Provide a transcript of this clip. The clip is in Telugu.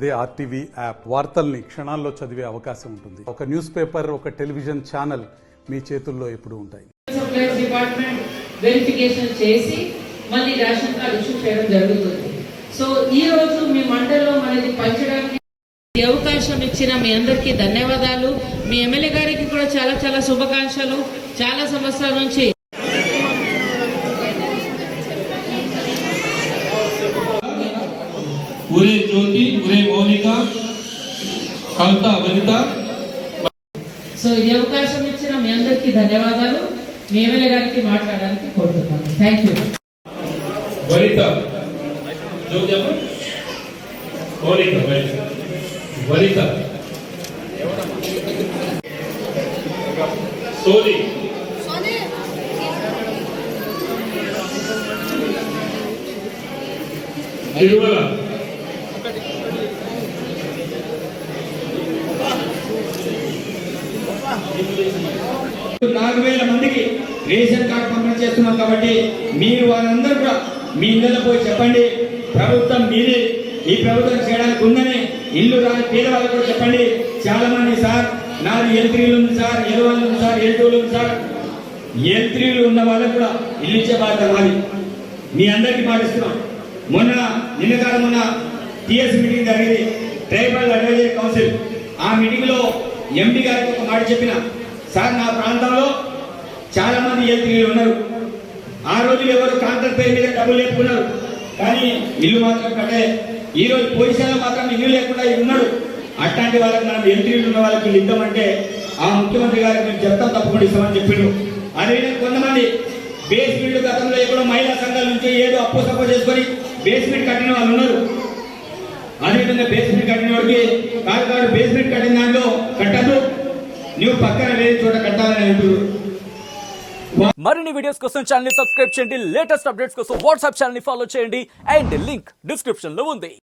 అదే ఆర్టీవీ యాప్ వార్తల్ని క్షణాల్లో చదివే అవకాశం ఉంటుంది. ఒక న్యూస్ పేపర్, ఒక టెలివిజన్ ఛానల్ మీ చేతుల్లో ఎప్పుడూ ఉంటాయి. సప్లైస్ డిపార్ట్మెంట్ వెరిఫికేషన్ చేసి మళ్ళీ రేషన్ కార్డు ఇష్యూ చేయడం జరుగుతుంది. సో ఈ రోజు మీ మండలంలో మనది పంచడానికి ఈ అవకాశం ఇచ్చిన మీ అందరికీ ధన్యవాదాలు. మీ ఎమ్మెల్యే గారికి కూడా చాలా చాలా శుభాకాంక్షలు. చాలా సంవత్సరాల నుంచి उरे ज्योति उरे मौलिका कविता वनिता సో ఈ అవకాశం ఇచ్చిన మీ అందరికీ ధన్యవాదాలు. మీ ఎమ్మెల్యే గారికి మాట్లాడడానికి కోరుతున్నాను. Thank you. वनिता ज्योति मौलिका वनिता सोनी निर्मला 4,000 మందికి రేషన్ కార్డు పంపిణీ చేస్తున్నాం కాబట్టి మీరు వారందరూ కూడా మీ ఇళ్ళలో పోయి చెప్పండి, ప్రభుత్వం మీది, ఈ ప్రభుత్వం చేయడానికి ఉందని. ఇల్లు రాని పేదవాళ్ళకు కూడా చెప్పండి. చాలా మంది సార్ నాది L3 ఉంది సార్, L1 ఉంది సార్, L2 ఉంది సార్, L3 ఉన్న వాళ్ళకు కూడా ఇల్లు ఇచ్చే బాధ్యత మాది. మీ అందరికీ పాటిస్తున్నాం. నిన్న టీఎస్ మీటింగ్ జరిగింది, ట్రైబల్ అడ్వైజరీ కౌన్సిల్. ఆ మీటింగ్ లో ఎంపీ గారికి ఒక మాట చెప్పిన, సార్ నా ప్రాంతంలో చాలా మంది L3 ఉన్నారు. ఆ రోజు ఎవరు కాంట్రాక్ట్ పేరు మీద డబ్బులు లేకున్నారు, కానీ ఇల్లు మాత్రం కట్టే. ఈ రోజు పొజిషన్లో మాత్రం ఇల్లు లేకుండా ఉన్నాడు. అట్లాంటి వాళ్ళకి మనం L3 ఉన్న వాళ్ళకి ఇల్లు ఇద్దామంటే ఆ ముఖ్యమంత్రి గారికి మేము చెప్తాం, తప్పకుండా ఇస్తామని చెప్పిండు. అదేవిధంగా కొంతమంది బేస్మెంట్ గతంలో ఎక్కడో మహిళా సంఘాల నుంచి ఏదో అప్పు సప్పు చేసుకొని బేస్మెంట్ కట్టిన వాళ్ళు ఉన్నారు. అదేవిధంగా బేస్మెంట్ కట్టిన వాడికి కాదు బేస్మెంట్ కట్టిన దాంట్లో కట్టదు, నువ్వు పక్కన వేరే చోట కట్టాలని అంటారు. మరిన్ని వీడియోస్ కోసం ఛానల్ ని సబ్స్క్రైబ్ చేయండి. లేటెస్ట్ అప్డేట్స్ కోసం వాట్సాప్ ఛానల్ ని ఫాలో చేయండి. అండ్ లింక్ డిస్క్రిప్షన్ లో ఉంది.